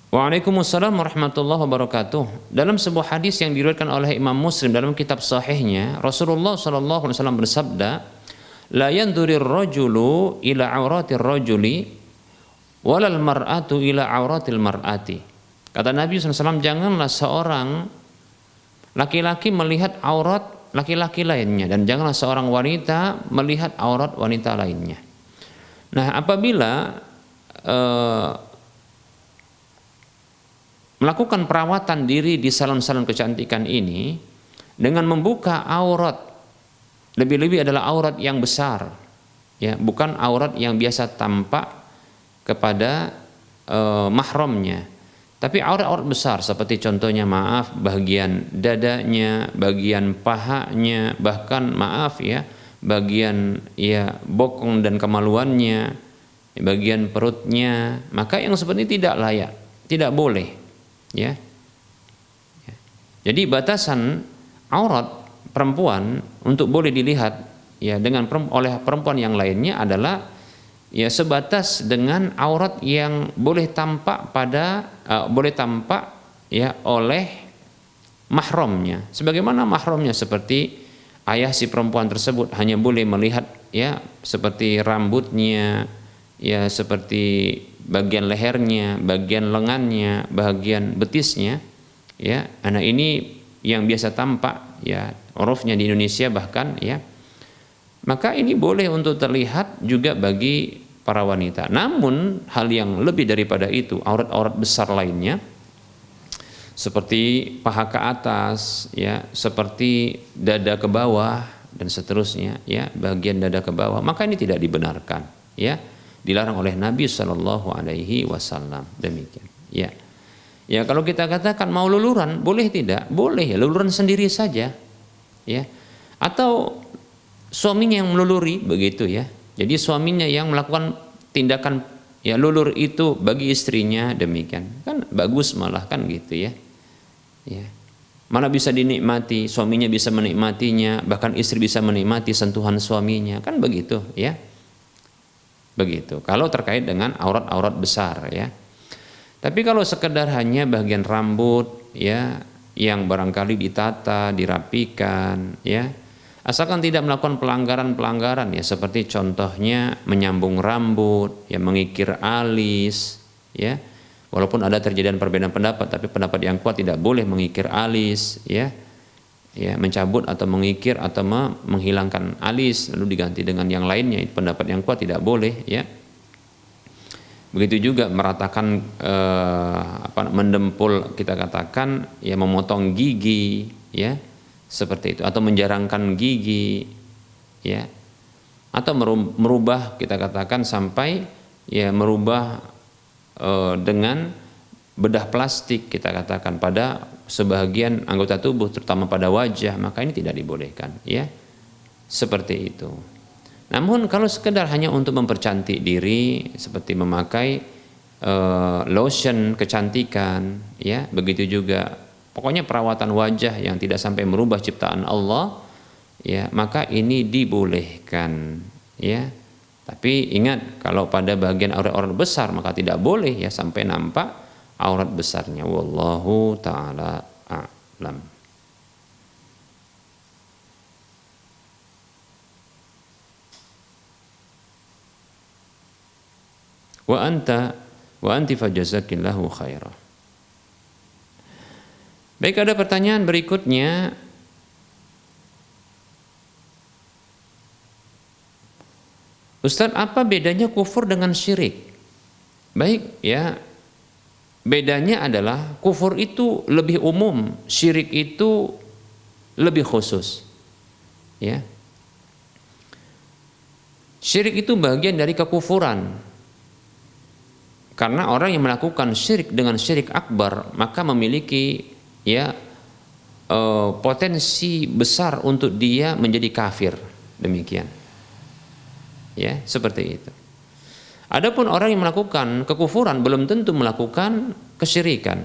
Waalaikumsalam warahmatullahi wabarakatuh. Dalam sebuah hadis yang diriwayatkan oleh Imam Muslim dalam kitab sahihnya, Rasulullah Sallallahu Alaihi Wasallam bersabda, la yandurir rajulu ila auratir rajuli walal mar'atu ila auratil mar'ati. Kata Nabi SAW, janganlah seorang laki-laki melihat aurat laki-laki lainnya, dan janganlah seorang wanita melihat aurat wanita lainnya. Nah, apabila melakukan perawatan diri di salon-salon kecantikan ini dengan membuka aurat, lebih-lebih adalah aurat yang besar, ya, bukan aurat yang biasa tampak kepada mahramnya, tapi aurat-aurat besar seperti contohnya bagian dadanya, bagian pahanya, bahkan bagian bokong dan kemaluannya, bagian perutnya, maka yang seperti ini tidak layak, tidak boleh. Ya. Jadi batasan aurat perempuan untuk boleh dilihat oleh perempuan yang lainnya adalah sebatas dengan aurat yang boleh tampak oleh mahramnya. Sebagaimana mahramnya seperti ayah si perempuan tersebut hanya boleh melihat seperti rambutnya, seperti bagian lehernya, bagian lengannya, bagian betisnya, anak ini yang biasa tampak, urufnya di Indonesia bahkan, maka ini boleh untuk terlihat juga bagi para wanita. Namun hal yang lebih daripada itu, aurat-aurat besar lainnya, seperti paha ke atas, seperti dada ke bawah dan seterusnya, bagian dada ke bawah, maka ini tidak dibenarkan, dilarang oleh Nabi Shallallahu Alaihi Wasallam, demikian. Ya kalau kita katakan mau luluran, boleh tidak? Boleh, luluran sendiri saja, atau suaminya yang meluluri begitu, jadi suaminya yang melakukan tindakan ya lulur itu bagi istrinya, demikian kan bagus malah kan gitu ya. Ya. Malah bisa dinikmati, suaminya bisa menikmatinya, bahkan istri bisa menikmati sentuhan suaminya, kan begitu ya. Begitu. Kalau terkait dengan aurat-aurat besar ya. Tapi kalau sekedar hanya bagian rambut ya yang barangkali ditata, dirapikan ya, asalkan tidak melakukan pelanggaran-pelanggaran ya, seperti contohnya menyambung rambut, ya mengikir alis ya. Walaupun ada terjadian perbedaan pendapat, tapi pendapat yang kuat tidak boleh mengikir alis ya. Ya, mencabut atau mengikir atau menghilangkan alis lalu diganti dengan yang lainnya, itu pendapat yang kuat tidak boleh ya. Begitu juga meratakan mendempul, kita katakan ya, memotong gigi ya, seperti itu, atau menjarangkan gigi ya, atau merubah, kita katakan sampai ya merubah dengan bedah plastik, kita katakan pada sebagian anggota tubuh terutama pada wajah, maka ini tidak dibolehkan ya, seperti itu. Namun kalau sekedar hanya untuk mempercantik diri seperti memakai lotion kecantikan ya, begitu juga pokoknya perawatan wajah yang tidak sampai merubah ciptaan Allah ya, maka ini dibolehkan ya. Tapi ingat, kalau pada bagian aurat-aurat besar maka tidak boleh ya sampai nampak aurat besarnya. Wallahu ta'ala a'lam. Wa anti fajazakillahu khairah. Baik, ada pertanyaan berikutnya. Ustadz, apa bedanya kufur dengan syirik? Baik ya, bedanya adalah kufur itu lebih umum, syirik itu lebih khusus. Ya. Syirik itu bagian dari kekufuran. Karena orang yang melakukan syirik dengan syirik akbar, maka memiliki ya potensi besar untuk dia menjadi kafir. Demikian. Ya, seperti itu. Adapun orang yang melakukan kekufuran belum tentu melakukan kesyirikan.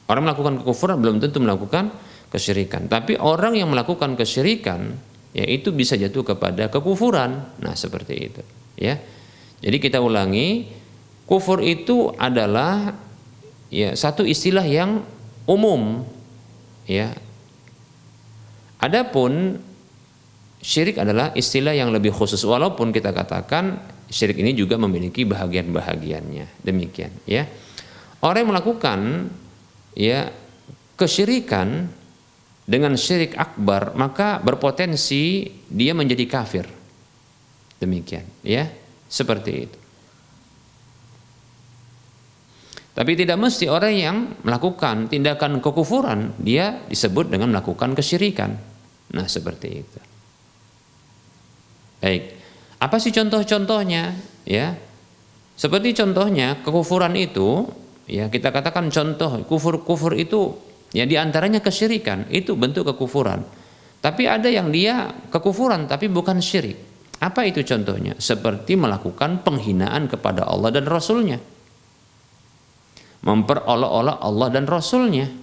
Orang melakukan kekufuran belum tentu melakukan kesyirikan. Tapi orang yang melakukan kesyirikan, ya itu bisa jatuh kepada kekufuran. Nah, seperti itu. Ya. Jadi kita ulangi, kufur itu adalah ya satu istilah yang umum. Ya. Adapun syirik adalah istilah yang lebih khusus, walaupun kita katakan syirik ini juga memiliki bahagian-bahagiannya. Demikian ya. Orang yang melakukan ya kesyirikan dengan syirik akbar, maka berpotensi dia menjadi kafir. Demikian ya, seperti itu. Tapi tidak mesti orang yang melakukan tindakan kekufuran dia disebut dengan melakukan kesyirikan. Nah, seperti itu. Baik, apa sih contoh-contohnya? Ya, seperti contohnya kekufuran itu, ya kita katakan contoh kufur itu, ya diantaranya kesyirikan, itu bentuk kekufuran. Tapi ada yang dia kekufuran tapi bukan syirik. Apa itu contohnya? Seperti melakukan penghinaan kepada Allah dan Rasulnya, memperolok-olok Allah dan Rasulnya.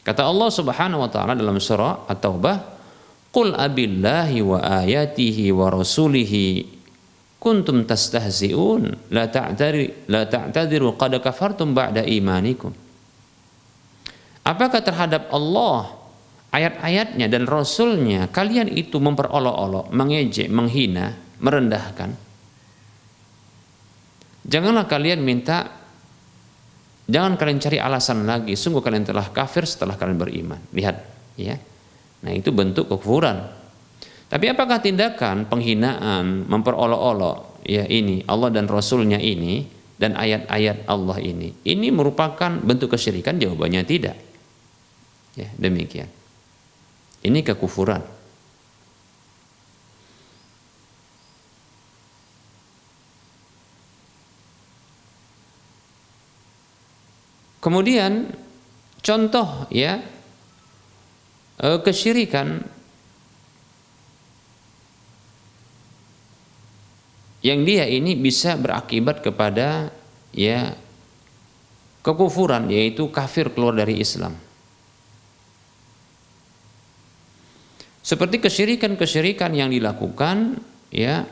Kata Allah Subhanahu wa taala dalam surah At-Taubah, "Qul abillahi wa ayatihi wa rasulihi kuntum tastahzi'un la ta'tadiru qad kafartum ba'da imanikum." Apakah terhadap Allah, ayat-ayatnya dan Rasulnya kalian itu memperolok-olok, mengejek, menghina, merendahkan? Jangan kalian cari alasan lagi, sungguh kalian telah kafir setelah kalian beriman. Lihat, ya. Nah, itu bentuk kekufuran. Tapi apakah tindakan penghinaan, memperolok-olok ya ini Allah dan Rasulnya ini dan ayat-ayat Allah ini merupakan bentuk kesyirikan? Jawabannya tidak. Ya, demikian. Ini kekufuran. Kemudian contoh ya kesyirikan yang dia ini bisa berakibat kepada ya kekufuran, yaitu kafir, keluar dari Islam. Seperti kesyirikan-kesyirikan yang dilakukan ya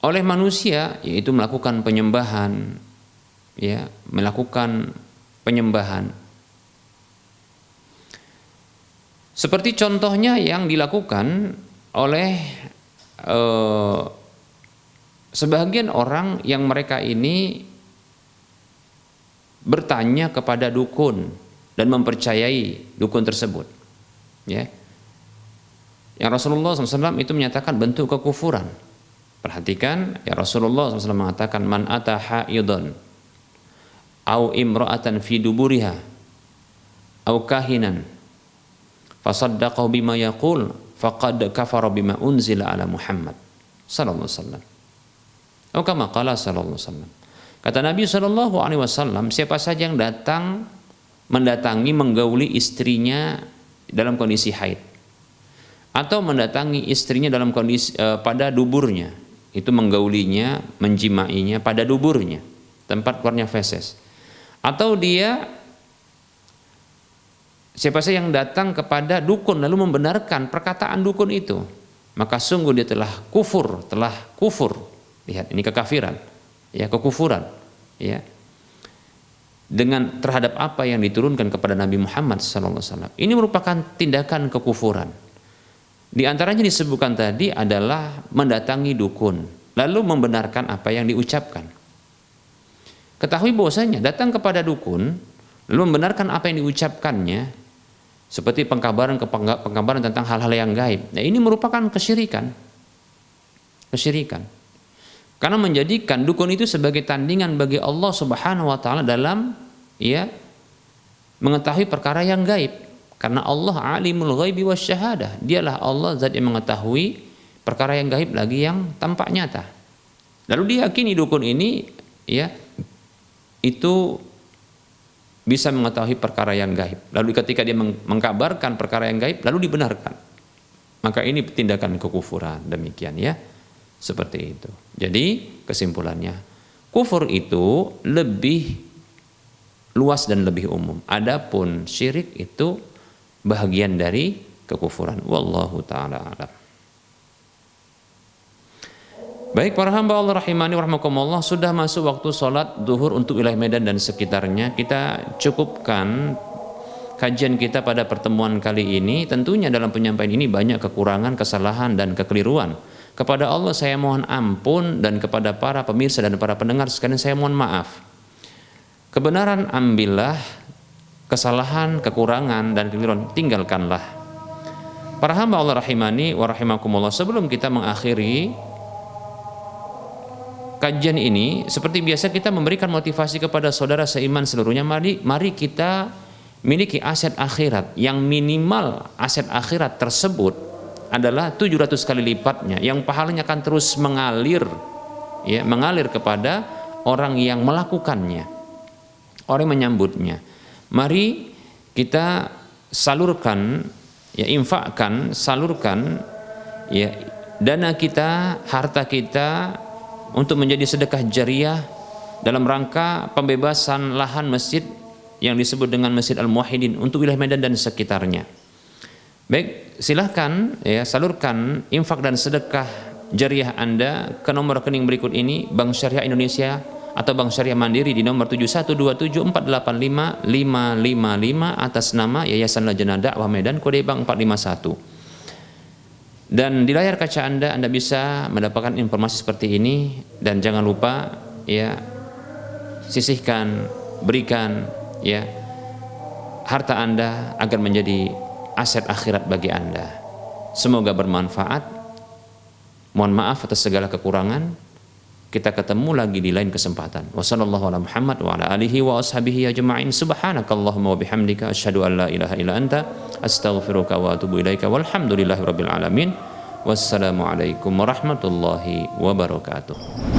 oleh manusia, yaitu melakukan penyembahan, ya, melakukan penyembahan. Seperti contohnya yang dilakukan oleh sebagian orang yang mereka ini bertanya kepada dukun dan mempercayai dukun tersebut, ya. Yang Rasulullah SAW itu menyatakan bentuk kekufuran. Perhatikan, ya, Rasulullah SAW mengatakan, man ata haidon au imra'atan fi duburiha au kahinan fasaddaqahu bima yaqul faqad kafara bima unzila ala Muhammad sallallahu alaihi wasallam. Atau kama qala sallallahu alaihi wasallam. Kata Nabi sallallahu alaihi wasallam, siapa saja yang mendatangi menggauli istrinya dalam kondisi haid atau mendatangi istrinya dalam kondisi pada duburnya, itu menggaulinya, menjimainya pada duburnya, tempat keluarnya feses, atau siapa saja yang datang kepada dukun lalu membenarkan perkataan dukun itu, maka sungguh dia telah kufur. Lihat, ini kekafiran, ya, kekufuran, ya, dengan terhadap apa yang diturunkan kepada Nabi Muhammad SAW. Ini merupakan tindakan kekufuran. Di antaranya disebutkan tadi adalah mendatangi dukun lalu membenarkan apa yang diucapkan. Ketahui bahwasanya datang kepada dukun lalu membenarkan apa yang diucapkannya, seperti pengkabaran tentang hal-hal yang gaib. Nah, ini merupakan kesyirikan. Karena menjadikan dukun itu sebagai tandingan bagi Allah Subhanahu wa taala dalam ya mengetahui perkara yang gaib. Karena Allah alimul ghaibi wasyahadah. Dialah Allah zat yang mengetahui perkara yang gaib lagi yang tampak nyata. Lalu diyakini dukun ini ya itu bisa mengetahui perkara yang gaib. Lalu ketika dia mengkabarkan perkara yang gaib lalu dibenarkan. Maka ini tindakan kekufuran, demikian ya. Seperti itu. Jadi kesimpulannya, kufur itu lebih luas dan lebih umum. Adapun syirik itu bahagian dari kekufuran. Wallahu taala a'lam. Baik para hamba Allah rahimani wa rahmakumullah, sudah masuk waktu sholat duhur untuk wilayah Medan dan sekitarnya. Kita cukupkan kajian kita pada pertemuan kali ini. Tentunya dalam penyampaian ini banyak kekurangan, kesalahan dan kekeliruan. Kepada Allah saya mohon ampun, dan kepada para pemirsa dan para pendengar sekalian saya mohon maaf. Kebenaran ambillah, kesalahan, kekurangan dan kekeliruan tinggalkanlah. Para hamba Allah rahimani wa rahimakumullah, sebelum kita mengakhiri kajian ini, seperti biasa kita memberikan motivasi kepada saudara seiman seluruhnya. Mari kita miliki aset akhirat, yang minimal aset akhirat tersebut adalah 700 kali lipatnya, yang pahalanya akan terus mengalir, ya, mengalir kepada orang yang melakukannya, orang yang menyambutnya. Mari kita salurkan, ya, infakkan, salurkan, ya, dana kita, harta kita untuk menjadi sedekah jariah dalam rangka pembebasan lahan masjid yang disebut dengan Masjid Al-Muwahhidin untuk wilayah Medan dan sekitarnya. Baik, silahkan ya salurkan infak dan sedekah jariah Anda ke nomor rekening berikut ini: Bank Syariah Indonesia atau Bank Syariah Mandiri di nomor 7127485555 atas nama Yayasan Lajnah Dakwah Medan, kode bank 451. Dan di layar kaca Anda bisa mendapatkan informasi seperti ini. Dan jangan lupa ya, sisihkan, berikan ya harta Anda agar menjadi aset akhirat bagi Anda. Semoga bermanfaat. Mohon maaf atas segala kekurangan. Kita ketemu lagi di lain kesempatan. Wassallallahu ala Muhammad wa ala alihi wa ashabihi ajma'in. Subhanakallahumma wa bihamdika asyhadu an la ilaha illa anta astaghfiruka wa atubu ilaika. Walhamdulillahirabbil alamin. Wassalamualaikum warahmatullahi wabarakatuh.